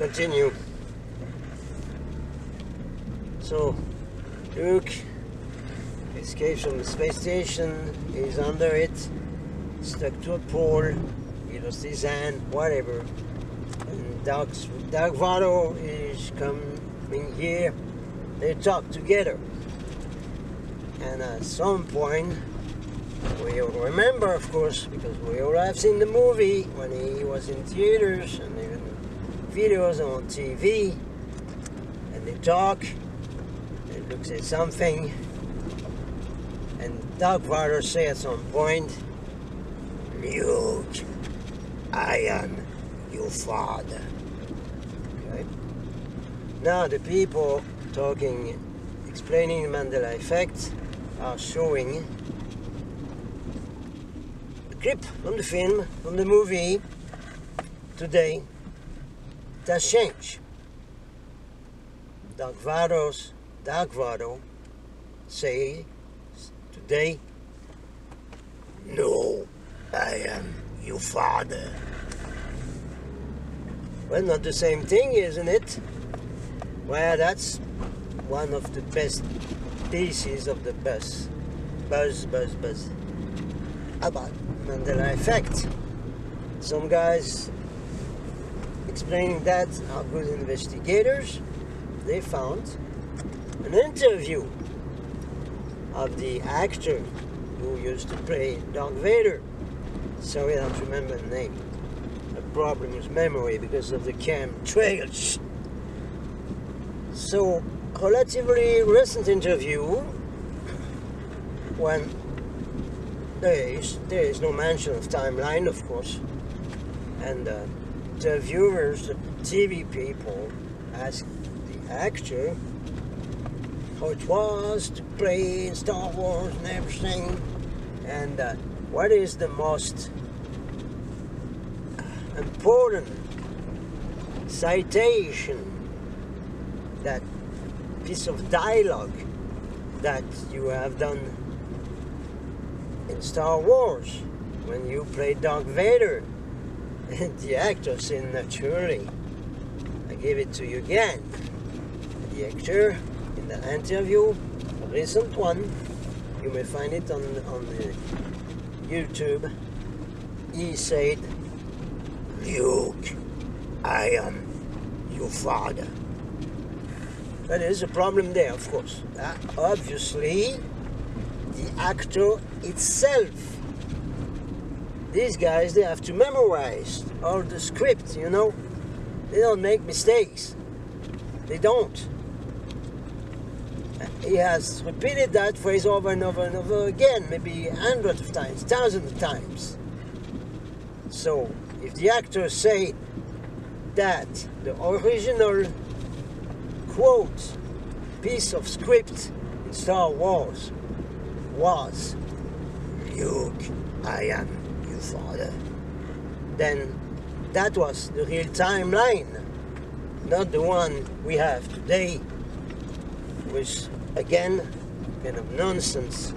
continue. So, Luke escapes from the space station, he's under it, stuck to a pole, he lost his hand, whatever. And Dark Vato is coming here, they talk together. And at some point, we all remember, of course, because we all have seen the movie when he was in theaters and even videos on TV, and they talk, and Luke says something, and Dark Vader says at some point, Luke, I am your father. Okay? Now the people talking, explaining the Mandela effect, are showing a clip from the film, from the movie. Today it has changed. Dark Vader say today, no, I am your father. Well, not the same thing, isn't it? Well, that's one of the best pieces of the buzz about Mandela effect. Some guys explaining that are good investigators. They found an interview of the actor who used to play Darth Vader. Sorry, I don't remember the name. A problem with memory because of the chemtrails. So, relatively recent interview, when there is no mention of timeline, of course, and the viewers, the TV people, asked the actor how it was to play in Star Wars and everything, and what is the most important citation, that piece of dialogue that you have done in Star Wars when you played Darth Vader. And the actor said, naturally, I give it to you again. The actor in the interview, a recent one, you may find it on the YouTube, he said, Luke, I am your father. But there's a problem there, of course. Obviously, the actor itself, these guys, they have to memorize all the script, you know. They don't make mistakes. They don't. He has repeated that phrase over and over and over again, maybe hundreds of times, thousands of times. So, if the actors say that the original quote, piece of script in Star Wars was, Luke, I am your father, then that was the real timeline, not the one we have today, which again, kind of nonsense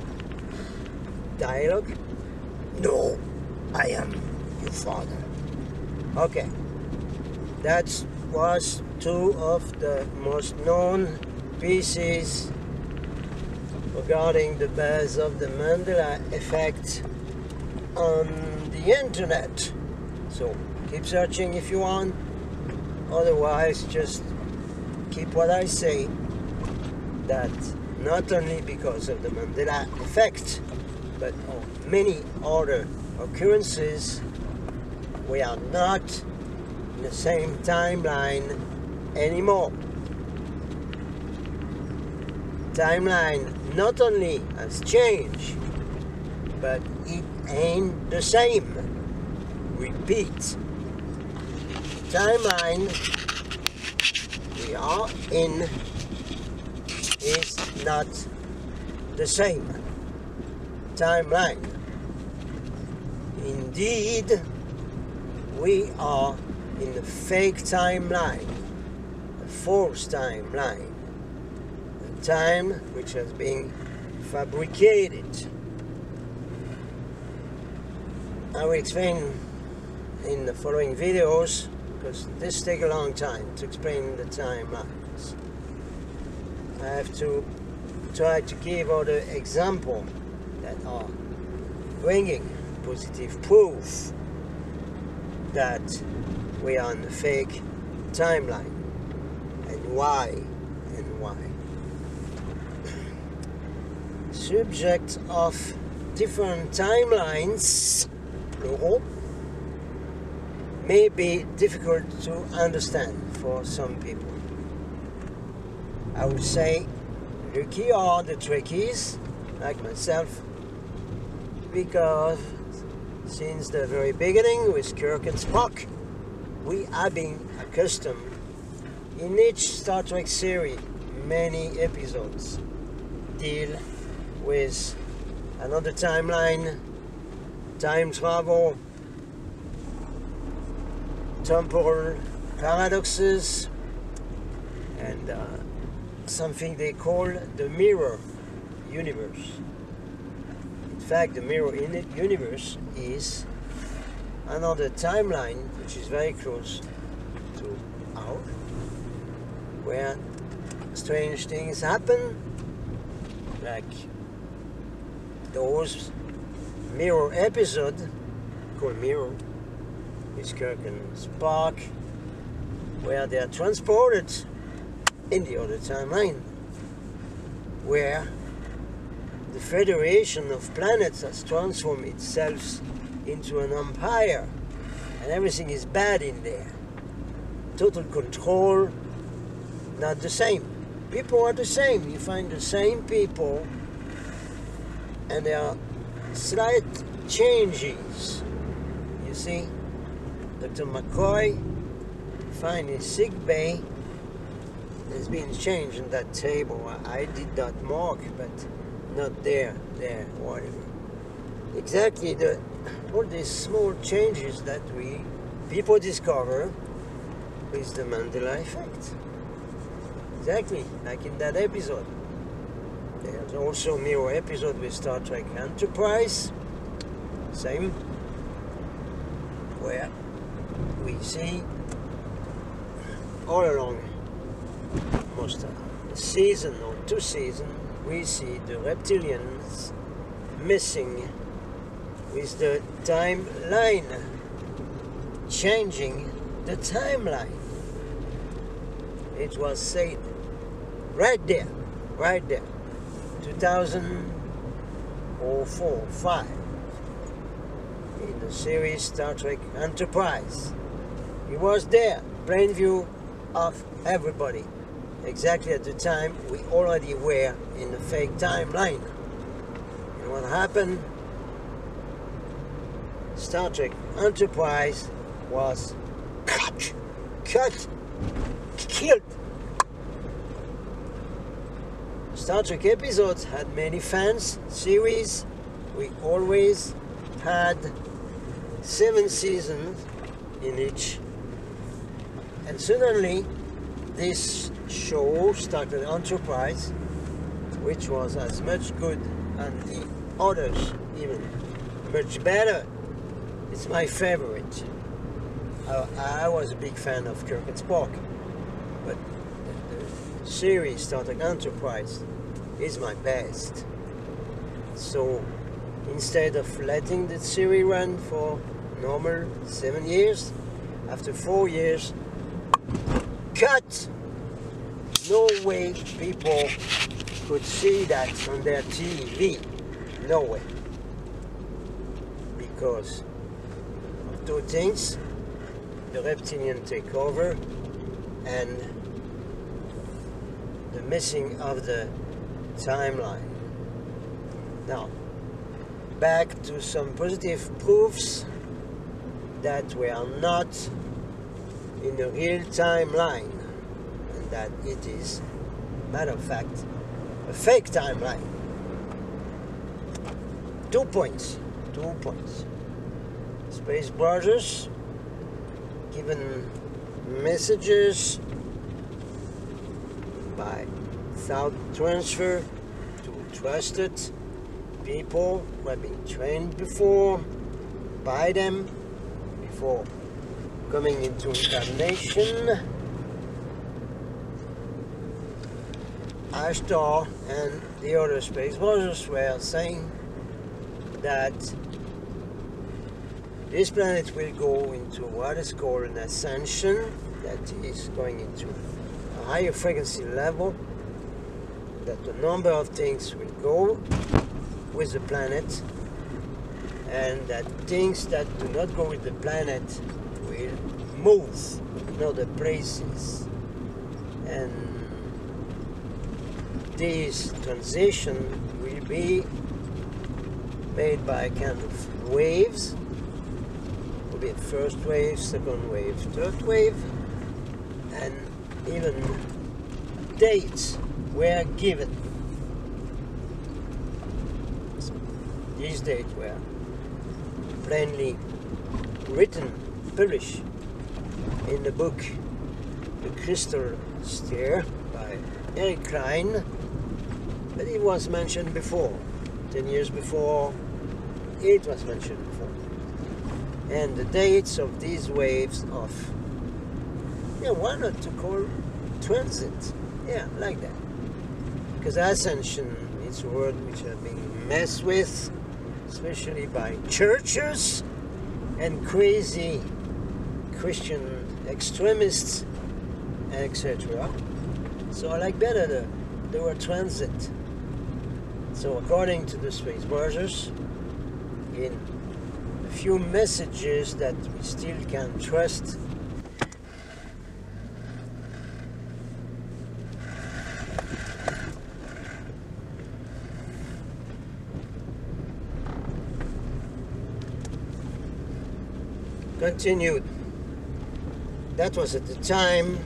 dialogue. No, I am your father. Okay, that was two of the most known pieces regarding the buzz of the Mandela effect on the internet. So keep searching if you want, otherwise just keep what I say, that not only because of the Mandela effect, but of many other occurrences, we are not in the same timeline anymore. Timeline not only has changed, but it ain't the same. Repeat. Timeline we are in is not the same timeline. Indeed, we are in a fake timeline, a false timeline, a time which has been fabricated. I will explain in the following videos because this takes a long time to explain the timelines. I have to try to give other examples that are bringing positive proof that we are on a fake timeline, and why. Subject of different timelines, plural, may be difficult to understand for some people. I would say lucky are the trickies, like myself, because since the very beginning with Kirk and Spock, we have been accustomed in each Star Trek series, many episodes deal with another timeline, time travel, temporal paradoxes, and something they call the mirror universe. In fact, the mirror universe is another timeline which is very close to ours, where strange things happen, like those mirror episode called Mirror with Kirk and Spock, where they are transported in the other timeline, where the Federation of Planets has transformed itself into an empire, and everything is bad in there. Total control, not the same. People are the same. You find the same people, and there are slight changes. You see, Dr. McCoy find his sick bay. There's been change in that table. I did that mark, but not there, whatever. Exactly, all these small changes that people discover with the Mandela effect. Exactly, like in that episode. There's also a mirror episode with Star Trek Enterprise, same, where we see all along most of the season or 2 seasons, we see the reptilians missing with the timeline, changing the timeline. It was said right there, 2004-05, in the series Star Trek Enterprise. He was there, plain view of everybody. Exactly at the time we already were in the fake timeline. And what happened? Star Trek Enterprise was cut, killed. Star Trek episodes had many fans, series. We always had 7 seasons in each. And suddenly, this show started Enterprise, which was as much good and the others even much better. It's my favorite. I was a big fan of Kirk and Spock, but the series Star Trek Enterprise is my best. So instead of letting the series run for normal 7 years, after 4 years, cut! No way people could see that on their TV. No way. Because of 2 things: the reptilian takeover and the missing of the timeline. Now, back to some positive proofs that we are not in the real timeline, and that it is, matter of fact, a fake timeline. 2 points. Space Brothers given messages by thought transfer to trusted people who have been trained before by them, before coming into incarnation. Ashtar and the other space brothers were saying that this planet will go into what is called an ascension, that is going into a higher frequency level, that a number of things will go with the planet, and that things that do not go with the planet will move in other places. And this transition will be made by kind of waves. Will be first wave, second wave, third wave, and even dates were given. So these dates were plainly written, published in the book The Crystal Stair by Eric Klein, but it was mentioned before, 10 years before, it was mentioned before. And the dates of these waves of, why not to call transit? Yeah, like that. Because ascension is a word which has been messed with, especially by churches and crazy Christian extremists, etc. So I like better the word transit. So according to the Space Brothers, in a few messages that we still can trust, continued. That was at the time,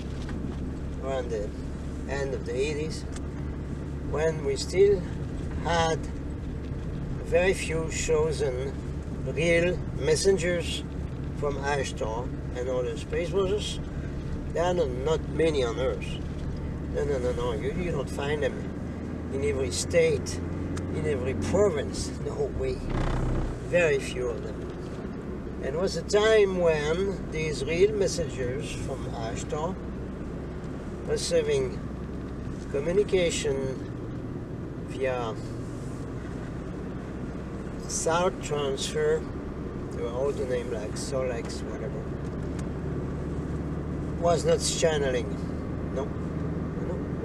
around the end of the 80s, when we still had very few chosen real messengers from Ashtar and other space brothers. There are not many on Earth. No. You don't find them in every state, in every province. No way. Very few of them. And it was a time when these real messengers from Ashtar was having communication via sound transfer. They were all the name like Solex, whatever. Was not channeling. No,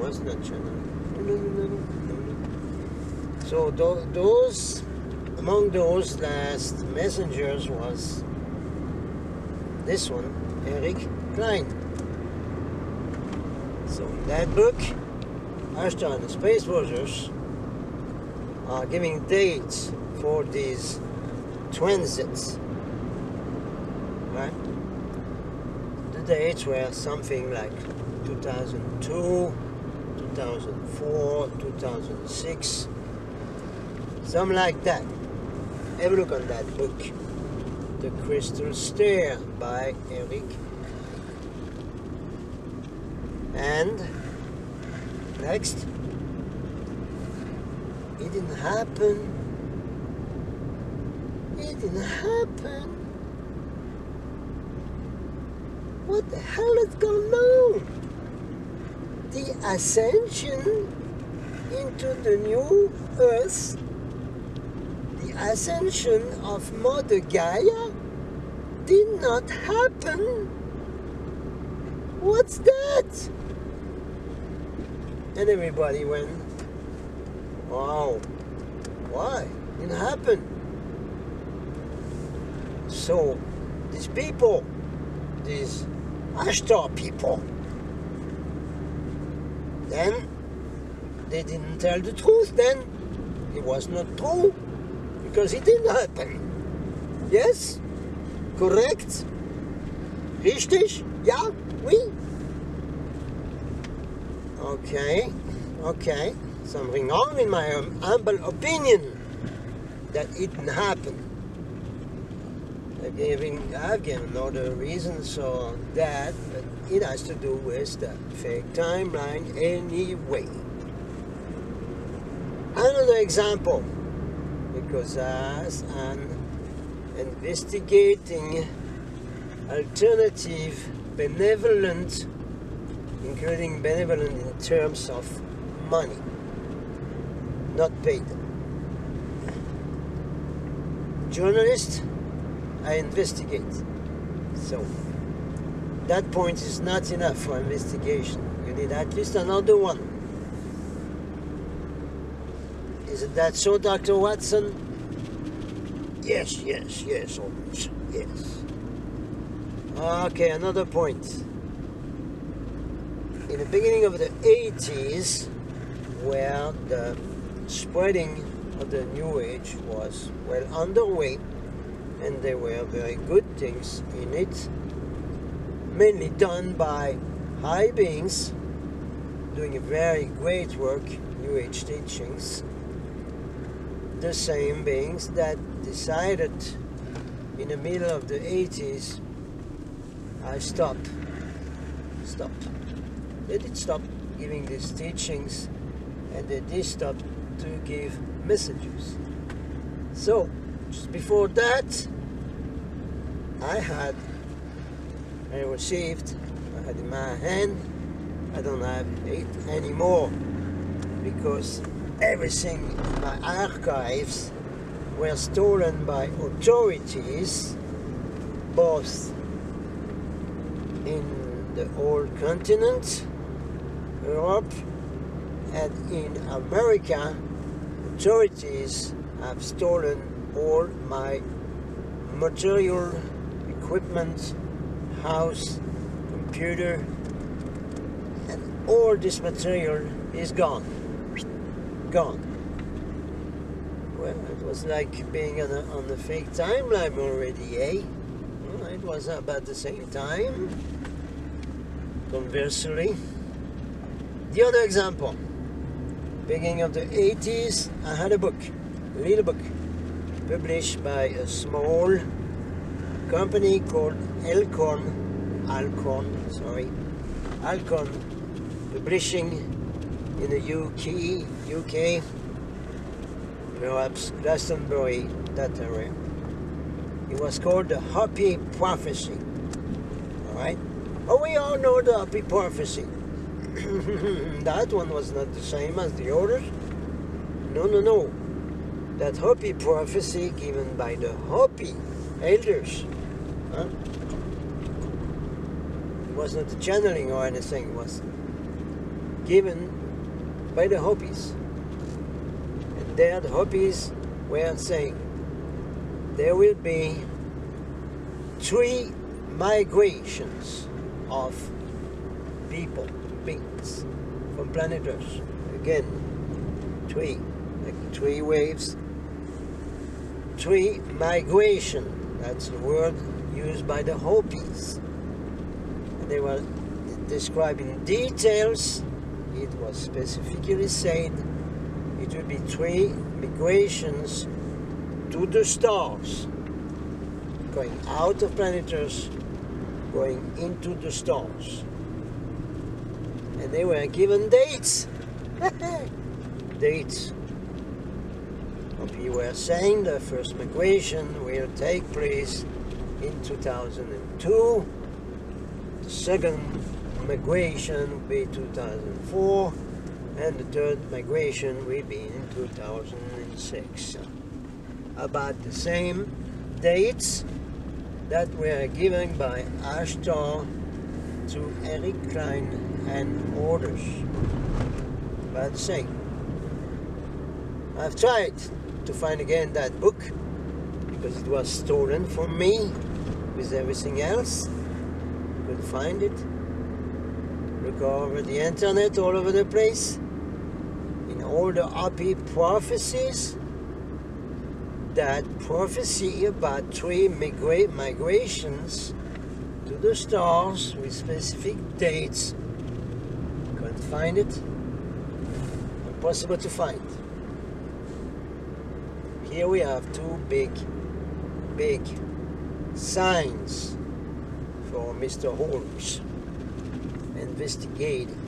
was not channeling. No. So those, among those last messengers was this one, Eric Klein. So in that book, Ashtar and the Space Brothers are giving dates for these transits, right? The dates were something like 2002, 2004, 2006, something like that. Have a look on that book, The Crystal Stair by Eric. And next, it didn't happen. It didn't happen. What the hell is going on? The ascension into the new Earth, the ascension of Mother Gaia, did not happen. What's that? And everybody went, wow, why? It didn't happen. So, these people, these Ashtar people, then they didn't tell the truth then. It was not true, because it didn't happen. Yes? Correct? Richtig? Ja? Oui? Okay. Something wrong in my humble opinion that it didn't happen. I've given other reasons for that, but it has to do with the fake timeline anyway. Another example, because as an investigating alternative, benevolent, including benevolent in terms of money, not paid. Journalist, I investigate. So that point is not enough for investigation. You need at least another one. Is it that so, Dr. Watson? Yes, Holmes, yes. Okay, another point. In the beginning of the 80s, where the spreading of the New Age was well underway, and there were very good things in it, mainly done by high beings doing a very great work, New Age teachings, the same beings that decided in the middle of the 80s, I stopped. They did stop giving these teachings, and they did stop to give messages. So, just before that, I had in my hand, I don't have it anymore, because everything in my archives were stolen by authorities, both in the old continent, Europe, and in America. Authorities have stolen all my material, equipment, house, computer, and all this material is gone. Well, it was like being on the fake timeline already, eh? Well, it was about the same time. Conversely, the other example, beginning of the 80s, I had a little book, published by a small company called Alcorn Publishing in the UK, perhaps Glastonbury, that area. It was called the Hopi Prophecy. All right? Oh, we all know the Hopi Prophecy. That one was not the same as the others. No. That Hopi prophecy given by the Hopi elders. Huh? It was not a channeling or anything. It was given by the Hopis. And there the Hopis were saying there will be 3 migrations of people, beings from planet Earth. Again, 3, like 3 waves. 3 migration, that's the word used by the Hopis. And they were describing details. It was specifically said it will be 3 migrations to the stars, going out of planet Earth, going into the stars. And they were given dates. Dates. We were saying the first migration will take place in 2002. The second migration will be 2004. And the third migration will be in 2006. About the same dates that were given by Ashtar to Eric Klein and others. About the same. I've tried to find again that book because it was stolen from me with everything else. Couldn't find it. Look all over the internet, all over the place. In all the Hopi prophecies, that prophecy about 3 migrations to the stars with specific dates. Couldn't find it. Impossible to find. Here we have 2 big signs for Mr. Holmes investigating,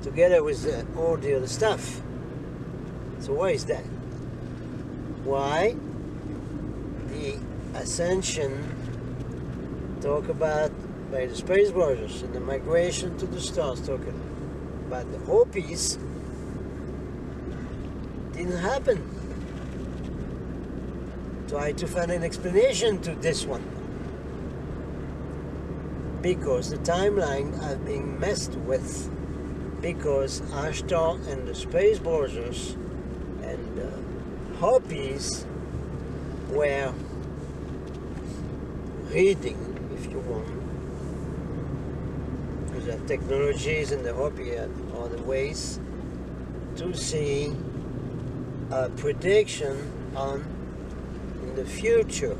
together with all the other stuff. So why is that? Why the ascension talk about by the Space Brothers and the migration to the stars talking about the Hopis didn't happen. Try to find an explanation to this one. Because the timeline has been messed with. Because Ashtar and the Space Brothers and the Hopis were reading, if you want, because the technologies and the Hopi are the ways to see a prediction on in the future,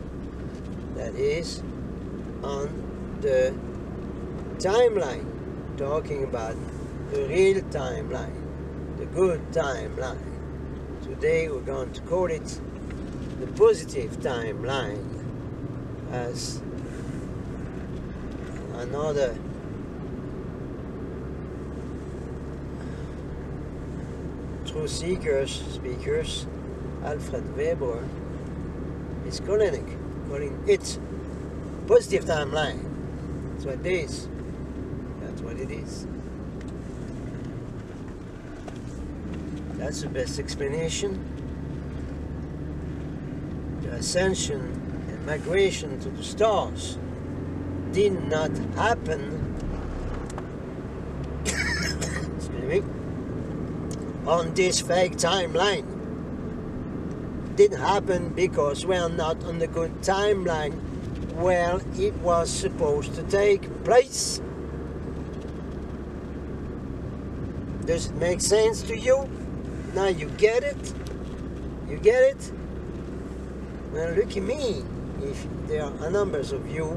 that is on the timeline, talking about the real timeline, the good timeline. Today we're going to call it the positive timeline, as another truth seekers, speakers, Alfred Weber, is calling it positive timeline. That's what it is. That's what it is. That's the best explanation. The ascension and migration to the stars did not happen excuse me, on this fake timeline. Didn't happen because we are not on the good timeline where it was supposed to take place. Does it make sense to you? Now you get it? You get it? Well, look at me. If there are a number of you,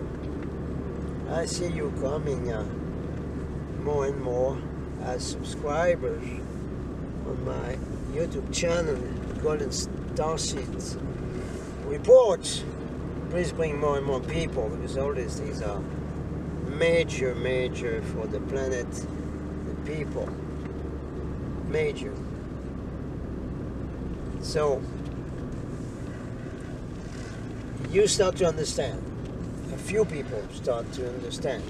I see you coming more and more as subscribers on my YouTube channel, Golden Starseed Reports. Please bring more and more people, because all these things are major for the planet, the people. Major. So you start to understand. A few people start to understand.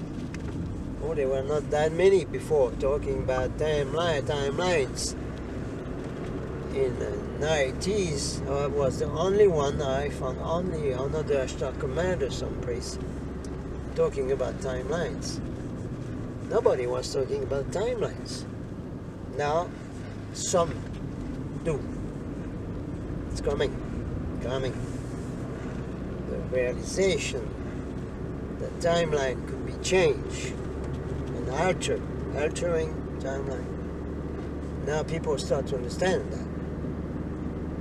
Oh, there were not that many before talking about timelines. In the 90s, I was the only one. I found only another Ashtar commander someplace talking about timelines. Nobody was talking about timelines. Now, some do. It's coming. The realization that timeline could be changed and altering timeline. Now people start to understand that.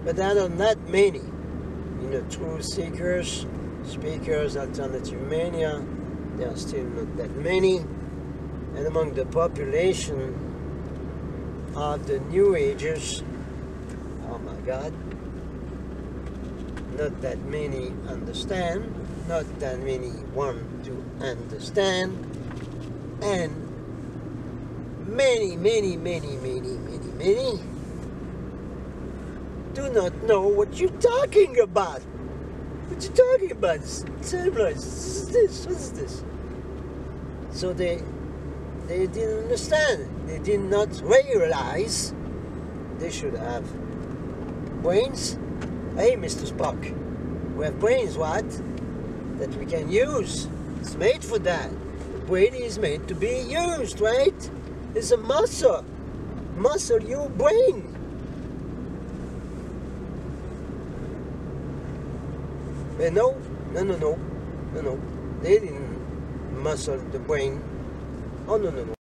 But there are not many, truth seekers, speakers, alternative mania. There are still not that many. And among the population of the New Agers, oh my God, not that many understand, not that many want to understand, and many do not know what you're talking about. What you talking about? What's this? So they didn't understand. They did not realize they should have brains. Hey, Mr. Spock, we have brains, what? That we can use. It's made for that. The brain is made to be used, right? It's a muscle. Muscle your brain. And no. They didn't muscle the brain. Oh, no.